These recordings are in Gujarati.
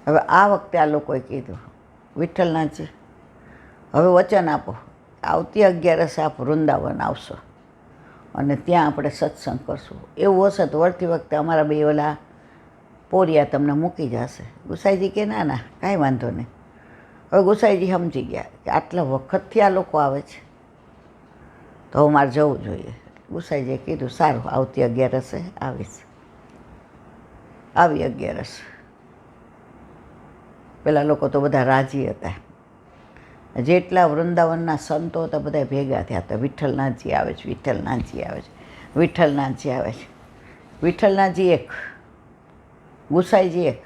હવે આ વખતે આ લોકોએ કીધું, વિઠ્ઠલનાથજી હવે વચન આપો, આવતી 11 આપ વૃંદાવન આવશો અને ત્યાં આપણે સત્સંગ કરશું. એવું હશે તો વળતી વખતે અમારા બે ઓલા પોરિયા તમને મૂકી જશે. ગુસાઈજી કે ના ના કાંઈ વાંધો નહીં. હવે ગુસાઈજી સમજી ગયા કે આટલા વખતથી આ લોકો આવે છે તો હવે મારે જવું જોઈએ. ગુસાઈજીએ કીધું સારું, આવતી 11 આવીશ. આવી 11. પેલા લોકો તો બધા રાજી હતા. જેટલા વૃંદાવનના સંતો હતા બધા ભેગા થયા હતા. વિઠ્ઠલનાથજી આવે છે, વિઠ્ઠલનાથજી આવે છે, વિઠ્ઠલનાથજી આવે છે. વિઠ્ઠલનાથજી એક, ગુસાઈજી એક,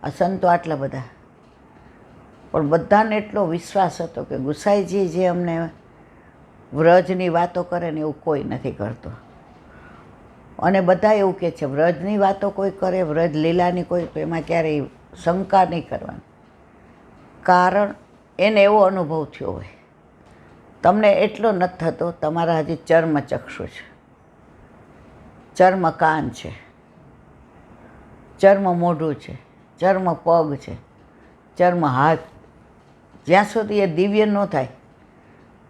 આ સંતો આટલા બધા. પણ બધાને એટલો વિશ્વાસ હતો કે ગુસાઈજી જે અમને વ્રજની વાતો કરે ને એવું કોઈ નથી કરતો. અને બધા એવું કહે છે વ્રજની વાતો કોઈ કરે, વ્રજ લીલાની કોઈ, તો એમાં ક્યારેય શંકા નહીં કરવાની. કારણ એને એવો અનુભવ થયો હોય. તમને એટલો નથી થતો, તમારા હજી ચર્મચક્ષુ છે, ચર્મ કાન છે, ચર્મ મોઢું છે, ચર્મ પગ છે, ચર્મ હાથ. જ્યાં સુધી એ દિવ્ય ન થાય,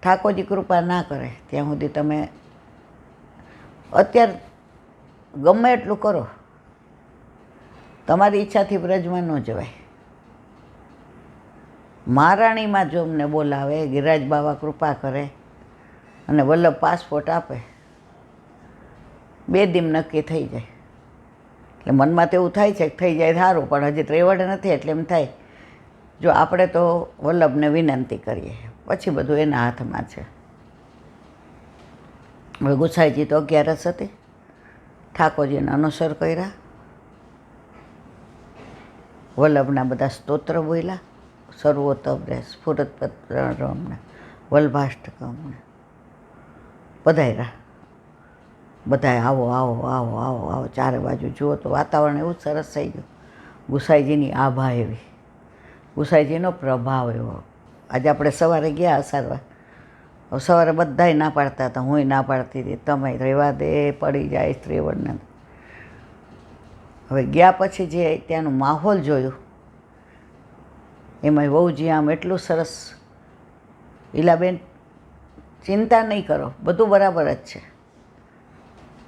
ઠાકોરજી કૃપા ના કરે ત્યાં સુધી તમે અત્યારે ગમે એટલું કરો, તમારી ઈચ્છાથી વ્રજમાં ન જવાય. મહારાણીમાં જો અમને બોલાવે, ગિરિરાજ બાવા કૃપા કરે અને વલ્લભ પાસપોર્ટ આપે, 2 દિન નક્કી થઈ જાય. એટલે મનમાં તો એવું થાય છે કે થઈ જાય સારું, પણ હજી ત્રેવડ નથી એટલે એમ થાય જો આપણે તો વલ્લભને વિનંતી કરીએ, પછી બધું એના હાથમાં છે. હવે ગુસાઈજી તો 11 હતી, ઠાકોરજીને અનુસર કર્યા, વલ્લભના બધા સ્તોત્ર બોલ્યા, સર્વોત્તમ રે સ્ફુરતપત્રમને વલ્ભાષ્ટકમને પધાર્યા. બધાએ આવો આવો આવો આવો આવો, ચારે બાજુ જુઓ તો વાતાવરણ એવું સરસ થઈ ગયું. ગુસાઈજીની આભા એવી, ગુસાઈજીનો પ્રભાવ એવો. આજે આપણે સવારે ગયા અસારવા, સવારે બધાય ના પાડતા હતા, હુંય ના પાડતી હતી, તમે રહેવા દે, પડી જાય ત્રેવડને. હવે ગયા પછી જે ત્યાંનું માહોલ જોયું, એમાં વહુજી આમ એટલું સરસ, ઈલાબેન ચિંતા નહીં કરો, બધું બરાબર જ છે.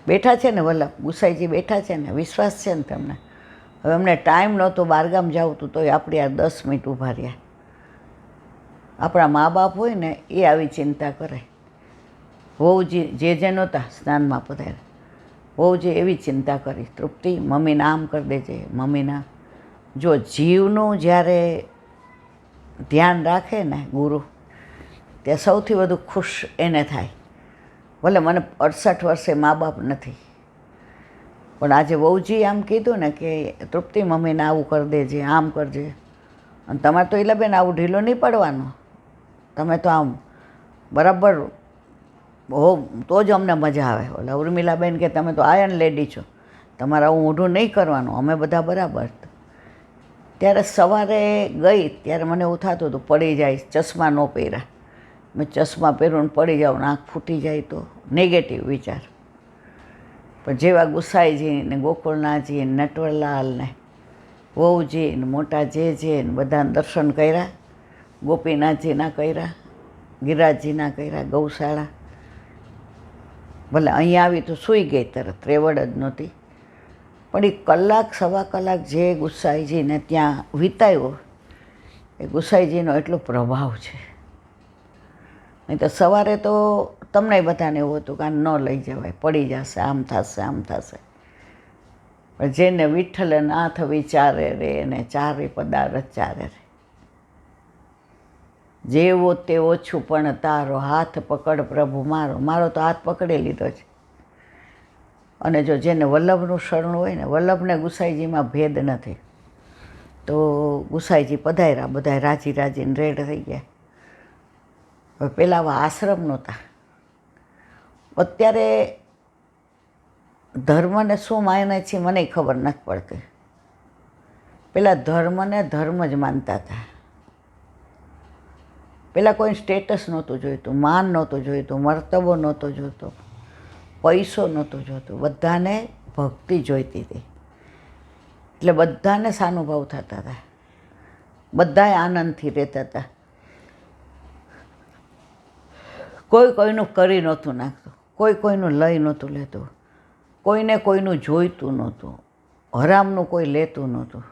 બેઠા છે ને વલ્લભ, ગુસાઈજી બેઠા છે ને, વિશ્વાસ છે ને તમને. હવે અમને ટાઈમ નહોતો, બહારગામ જાવું હતું, તોય આપણે આ 10 મિનિટ ઊભા રહ્યા. આપણા મા બાપ હોય ને એ આવી ચિંતા કરે. વહુજી જે નહોતા સ્નાનમાં પધાર્યા, વહુજી એવી ચિંતા કરી, તૃપ્તિ મમ્મીને આમ કરી દેજે, મમ્મીના. જો જીવનું જ્યારે ધ્યાન રાખે ને ગુરુ, ત્યાં સૌથી વધુ ખુશ એને થાય. ભલે મને 68 વર્ષે મા બાપ નથી, પણ આજે વહુજી આમ કીધું ને કે તૃપ્તિ મમ્મીને આવું કરી દેજે, આમ કરજે. અને તમારે તો ઈલાબેન આવું ઢીલો નહીં પડવાનું, તમે તો આમ બરાબર હો તો જ અમને મજા આવે. ઓલા ઉર્મિલાબેન કે તમે તો આયન લેડી છો, તમારે આવું મોઢું નહીં કરવાનું, અમે બધા બરાબર. ત્યારે સવારે ગઈ ત્યારે મને એવું થતું હતું પડી જાય, ચશ્મા ન પહેર્યા. મેં ચશ્મા પહેરું ને પડી જાઉં, આંખ ફૂટી જાય તો નેગેટિવ વિચાર. પણ જેવા ગુસાઈજી ને ગોકુળનાથજી ને નટવરલાલ ને વહુજી ને મોટા જે ને બધાને દર્શન કર્યા, ગોપીનાથજીના કર્યા, ગિરિરાજજીના કર્યા, ગૌશાળા. ભલે અહીંયા આવી તો સૂઈ ગઈ તરત, ત્રેવડ જ નહોતી. પણ એ કલાક સવા કલાક જે ગુસાઈજીને ત્યાં વિતાવ્યો, એ ગુસાઈજીનો એટલો પ્રભાવ છે. નહીં તો સવારે તો તમને બધાને એવું હતું કે ન લઈ જવાય, પડી જશે, આમ થશે આમ થશે. પણ જેને વિઠ્ઠલ નાથ વિચારે રે એને ચારે પદાર્થ ચારે રે. જેવો તે ઓછું પણ તારો, હાથ પકડ પ્રભુ મારો. મારો તો હાથ પકડી લીધો છે. અને જો જેને વલ્લભનું શરણું હોય ને, વલ્લભને ગુસાઈજીમાં ભેદ નથી, તો ગુસાઈજી પધાર્યા, બધા રાજી રાજીને રેડ થઈ ગયા. હવે પહેલાં આવા આશ્રમ નહોતા. અત્યારે ધર્મને શું માને છે મને ખબર નથી પડતી. પહેલાં ધર્મને ધર્મ જ માનતા હતા. પહેલાં કોઈ સ્ટેટસ નહોતું જોઈતું, માન નહોતું જોઈતું, મર્તબો નહોતો જોઈતો, પૈસો નહોતો જોતો, બધાને ભક્તિ જોઈતી હતી. એટલે બધાને સાનુભાવ થતા હતા. બધાય આનંદથી રહેતા હતા. કોઈ કોઈનું કરી નહોતું નાખતું, કોઈ કોઈનું લઈ નહોતું લેતું, કોઈને કોઈનું જોઈતું નહોતું, હરામનું કોઈ લેતું નહોતું.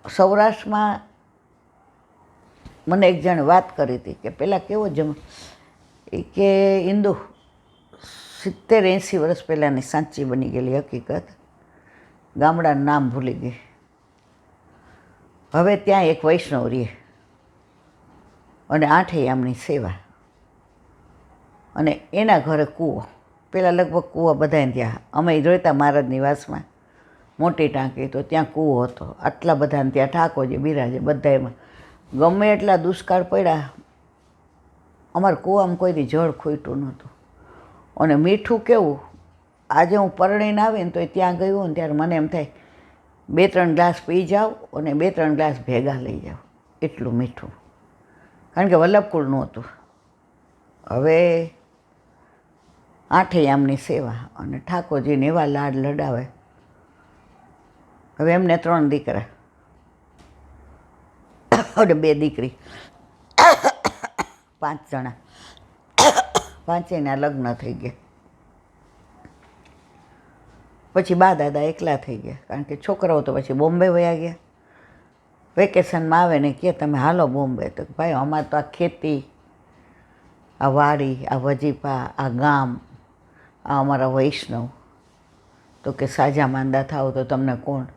સૌરાષ્ટ્રમાં મને એક જણે વાત કરી હતી કે પહેલાં કેવો એ કે ઇન્દુ 70-80 વર્ષ પહેલાંની સાચી બની ગયેલી હકીકત, ગામડાનું નામ ભૂલી ગઈ. હવે ત્યાં એક વૈષ્ણવ રહે અને 8 યામની સેવા, અને એના ઘરે કૂવો. પહેલાં લગભગ કૂવો બધાને ત્યાં, અમે જોઈતા મહારાજની વાસમાં મોટી ટાંકી, તો ત્યાં કૂવો હતો. આટલા બધાને ત્યાં ઠાકોરજી બિરાજે, બધા એમાં ગમે એટલા દુષ્કાળ પડ્યા, અમારા કૂવામાં કોઈથી જળ ખૂટ્યું નહોતું. અને મીઠું કેવું, આજે હું પરણીને આવીને તો ત્યાં ગયું ને ત્યારે મને એમ થાય 2-3 ગ્લાસ પી જાઉં અને 2-3 ગ્લાસ ભેગા લઈ જાઉં, એટલું મીઠું. કારણ કે વલ્લભકુળનું હતું. હવે 8 યામની સેવા અને ઠાકોરજીને એવા લાડ લડાવે. હવે એમને 3 દીકરા અને 2 દીકરી, 5 જણા, 5એયના લગ્ન થઈ ગયા. પછી બા દાદા એકલા થઈ ગયા, કારણ કે છોકરાઓ તો પછી બોમ્બે વયા ગયા. વેકેશનમાં આવે ને કે તમે હાલો બોમ્બે, તો ભાઈ અમારે તો આ ખેતી, આ વાડી, આ વજીપા, આ ગામ, આ અમારા વૈષ્ણવ, તો કે સાજા માંદા થાવ તો તમને કોણ?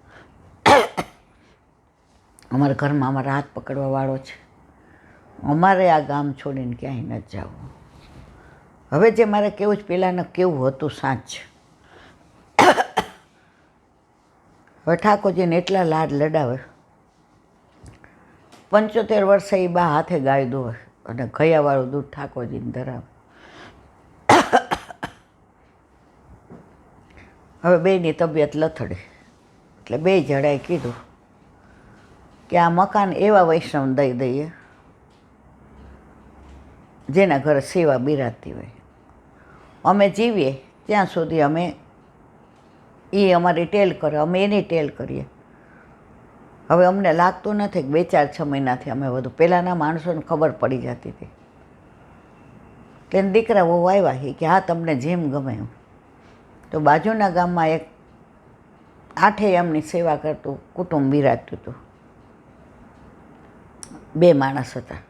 અમારા ઘરમાં અમારા હાથ પકડવાવાળો છે, અમારે આ ગામ છોડીને ક્યાંય ન જવું. હવે જે મારે કેવું જ પહેલાંને કેવું હતું સાંજ. હવે ઠાકોરજીને એટલા લાડ લડાવે. 75 વર્ષે એ બા હાથે ગાય દોવે અને ગયાવાળું દૂધ ઠાકોરજીને ધરાવે. હવે બેયની તબિયત લથડી, એટલે 2 જણાએ કીધું કે આ મકાન એવા વૈષ્ણવ દઈ દઈએ જેના ઘરે સેવા બિરાજતી હોય. અમે જીવીએ ત્યાં સુધી અમે એ અમારી ટેલ કરે, અમે એની ટેલ કરીએ. હવે અમને લાગતું નથી કે 2-4-6 મહિનાથી અમે વધુ, પહેલાંના માણસોને ખબર પડી જતી હતી. તેને દીકરા બહુ આવ્યા કે હા તમને જેમ ગમે એમ. તો બાજુના ગામમાં એક 8 યામની સેવા કરતું કુટુંબ બિરાજતું હતું. 2 માણસ હતા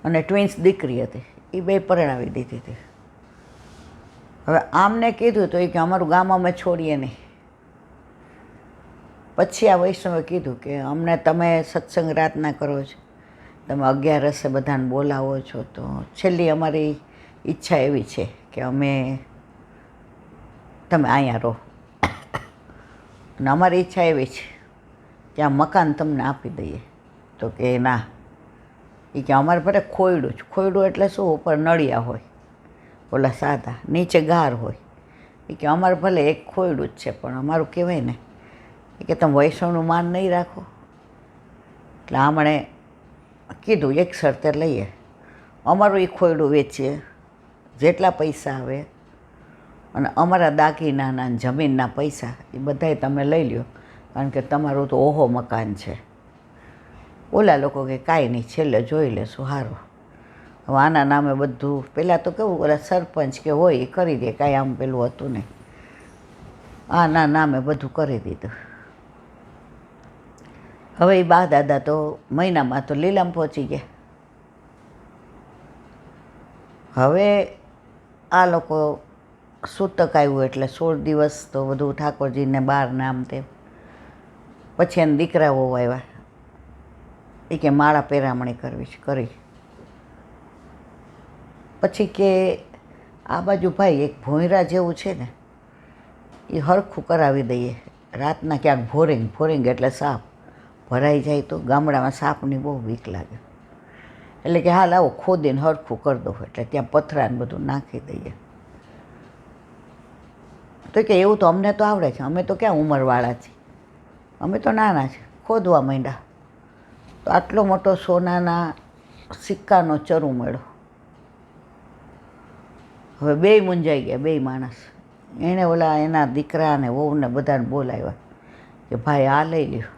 અને ટ્વિન્સ દીકરી હતી, એ 2 પરણાવી દીધી હતી. હવે આમને કીધું તો એ કે અમારું ગામ અમે છોડીએ નહીં. પછી આ વૈષ્ણવે કીધું કે અમને તમે સત્સંગ રાતના કરો છો, તમે 11 બધાને બોલાવો છો, તો છેલ્લી અમારી ઈચ્છા એવી છે કે અમે તમે અહીંયા રહો, અને અમારી ઈચ્છા એવી છે કે આ મકાન તમને આપી દઈએ. તો કે ના, એ કે અમારે ભલે ખોયડું જ, ખોયડું એટલે શું, ઉપર નળિયા હોય ઓલા સાદા, નીચે ગાર હોય. એ કે અમારે ભલે એક ખોયડું જ છે, પણ અમારું કહેવાય ને એ કે તમે વૈષ્ણવનું માન નહીં રાખો. એટલે આમણે કીધું એક શરતે લઈએ, અમારું એ ખોયડું વેચીએ, જેટલા પૈસા આવે અને અમારા દાગીનાના જમીનના પૈસા એ બધાય તમે લઈ લ્યો, કારણ કે તમારું તો ઓહો મકાન છે. ઓલા લોકો કે કાંઈ નહીં, છેલ્લે જોઈ લેશું, સારું. હવે આના નામે બધું, પહેલાં તો કેવું ઓલા સરપંચ કે હોય એ કરી દે, કાંઈ આમ પેલું હતું નહીં. આના નામે બધું કરી દીધું. હવે એ બા દાદા તો મહિનામાં તો લીલામ પહોંચી ગયા. હવે આ લોકો સૂતક આવ્યું એટલે 16 દિવસ તો બધું ઠાકોરજીને 12 નામ તેમ. પછી એને દીકરાઓ આવ્યા, એ કે માળા પહેરામણી કરવી છે, કરી. પછી કે આ બાજુ ભાઈ એક ભોંયરા જેવું છે ને, એ હરખું કરાવી દઈએ. રાતના ક્યાંક ભોરિંગ એટલે સાપ ભરાઈ જાય તો ગામડામાં સાપની બહુ બીક લાગે, એટલે કે હાલ આવો ખોદીને હરખું કરી દો, એટલે ત્યાં પથરાને બધું નાખી દઈએ. તો કે એવું તો અમને તો આવડે છે, અમે તો ક્યાં ઉંમરવાળા છીએ, અમે તો નાના છીએ. ખોદવા માંડ્યા તો આટલો મોટો સોનાના સિક્કાનો ચરુ મળ્યો. હવે 2 મૂંઝાઈ ગયા, 2 માણસ. એણે ઓલા એના દીકરા અને વહુને બધાને બોલાવ્યા કે ભાઈ આ લઈ લ્યો.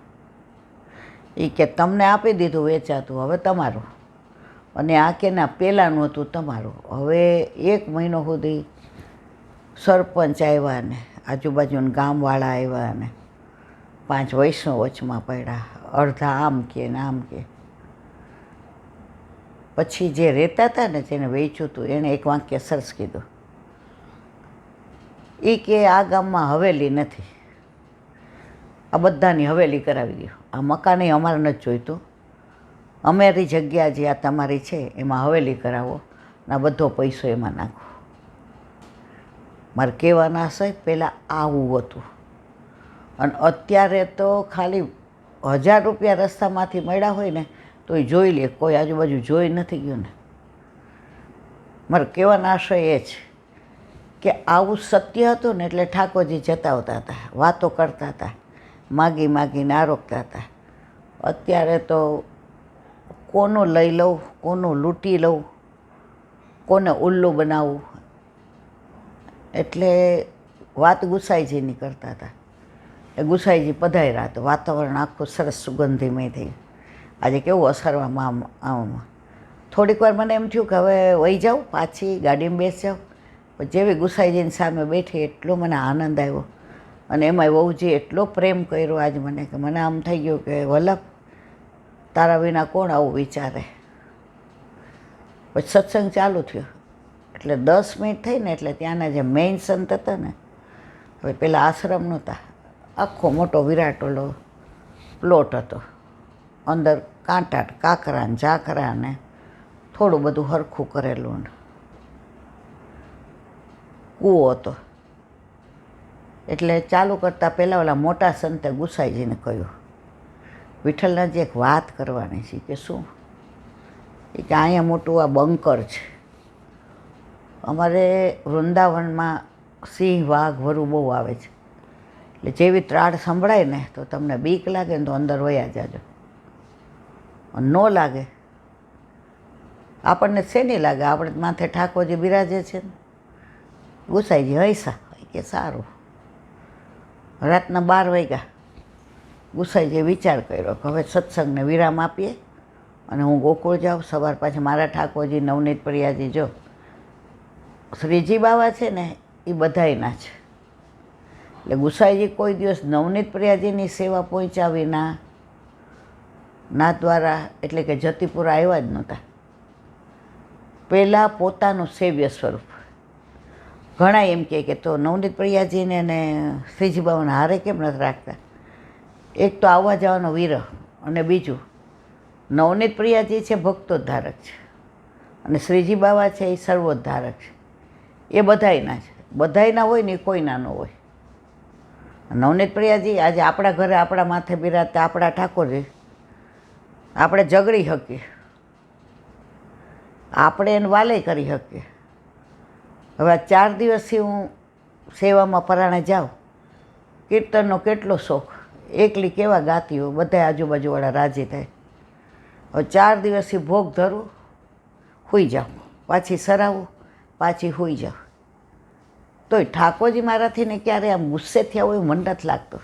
એ કે તમને આપી દીધું વેચાતું, હવે તમારું. અને આ કે ના પહેલાંનું હતું તમારું. હવે 1 મહિનો સુધી સરપંચ આવ્યા ને આજુબાજુના ગામવાળા આવ્યા ને 5 વૈષ્ણવ વચમાં પડ્યા, અડધા આમ કે ને આમ કે. પછી જે રહેતા હતા ને જેને વેચ્યું હતું એણે એક વાક્ય સરસ કીધું. એ કે આ ગામમાં હવેલી નથી, આ બધાની હવેલી કરાવી દો. આ મકાન અમારે નથી જોઈતું, અમારી જગ્યા જે આ તમારી છે એમાં હવેલી કરાવો ને આ બધો પૈસો એમાં નાખો. મારે કહેવાના હશે પહેલાં આવું હતું. અને અત્યારે તો ખાલી 1000 રૂપિયા રસ્તામાંથી મળ્યા હોય ને તો એ જોઈ લે, કોઈ આજુબાજુ જોઈ નથી ગયું ને. મારે કહેવાનો આશય એ છે કે આવું સત્ય હતું ને એટલે ઠાકોરજી જતાવતા હતા, વાતો કરતા હતા, માગી માગીને આરોગતા હતા. અત્યારે તો કોનું લઈ લઉં, કોનું લૂંટી લઉં, કોને ઉલ્લુ બનાવવું, એટલે વાત ગુસાઈજીની કરતા હતા. એ ગુસાઈજી પધાર્યા તો વાતાવરણ આખું સરસ સુગંધીમય થયું. આજે કેવું અસરમાં આમાં થોડીક વાર મને એમ થયું કે હવે વહી જાઉં, પાછી ગાડીમાં બેસી જાઉં. પણ જેવી ગુસાઈજીની સામે બેઠી એટલો મને આનંદ આવ્યો. અને એમાંય વહુજી એટલો પ્રેમ કર્યો આજ મને કે મને આમ થઈ ગયું કે વલ્લભ તારા વિના કોણ આવું વિચારે. પછી સત્સંગ ચાલુ થયો એટલે 10 મિનિટ થઈ ને એટલે ત્યાંના જે મેઇન સંત હતા ને, હવે પેલા આશ્રમ નહોતા, આખો મોટો વિરાટ ઓલો પ્લોટ હતો, અંદર કાંટા કાંકરા ને ઝાકરા ને થોડું બધું હરખું કરેલું ને કૂવો હતો. એટલે ચાલુ કરતાં પહેલાં ઓલા મોટા સંતે ગુસાઈજીને કહ્યું, વિઠ્ઠલનાથજી એક વાત કરવાની છે. કે શું? એ કે અહીંયા મોટું આ બંકર છે, અમારે વૃંદાવનમાં સિંહ વાઘ વરુ બહુ આવે છે, એટલે જેવી ત્રાડ સંભળાય ને તો તમને બીક લાગે ને તો અંદર વયા જાજો. ન લાગે આપણને શેની લાગે, આપણે માથે ઠાકોરજી બિરાજે છે ને. ગુસાઈજી હૈસા કે સારું. રાતના 12 વાગ્યા ગુસાઈજીએ વિચાર કર્યો કે હવે સત્સંગને વિરામ આપીએ અને હું ગોકુળ જાઉં. સવાર પાછી મારા ઠાકોરજી નવનીત પ્રિયાજી, જો શ્રીજી બાવા છે ને એ બધાયના છે. એટલે ગુસાઈજી કોઈ દિવસ નવનીત પ્રિયાજીની સેવા પહોંચ્યા વિના નાથ દ્વારા એટલે કે જતીપુરા આવ્યા જ નહોતા. પહેલાં પોતાનું સેવ્ય સ્વરૂપ. ઘણા એમ કે તો નવનીત પ્રિયાજીને ને શ્રીજી બાવાને હારે કેમ નથી રાખતા. એક તો આવવા જવાનો વિરહ, અને બીજું નવનીત પ્રિયાજી છે ભક્તોદ્ધારક છે અને શ્રીજી બાવા છે એ સર્વોદ્ધારક છે. એ બધાયના છે, બધાયના હોય ને એ કોઈના ન હોય. નવનીત પ્રિયાજી આજે આપણા ઘરે આપણા માથે બિરાજતા આપણા ઠાકોરજી, આપણે ઝઘડી શકીએ, આપણે એને વાલે કરી શકીએ. હવે 4 દિવસથી હું સેવામાં પરાણે જાઉં, કીર્તનનો કેટલો શોખ, એકલી કેવા ગાતી હોય, બધા આજુબાજુવાળા રાજી થાય. હવે 4 દિવસથી ભોગ ધરું, સૂઈ જાઉં, પાછી સરાવું, પાછી સૂઈ જાઉં. તોય ઠાકોરજી મારાથી ને ક્યારે આમ ગુસ્સે થયા હોય મને નથી લાગતું.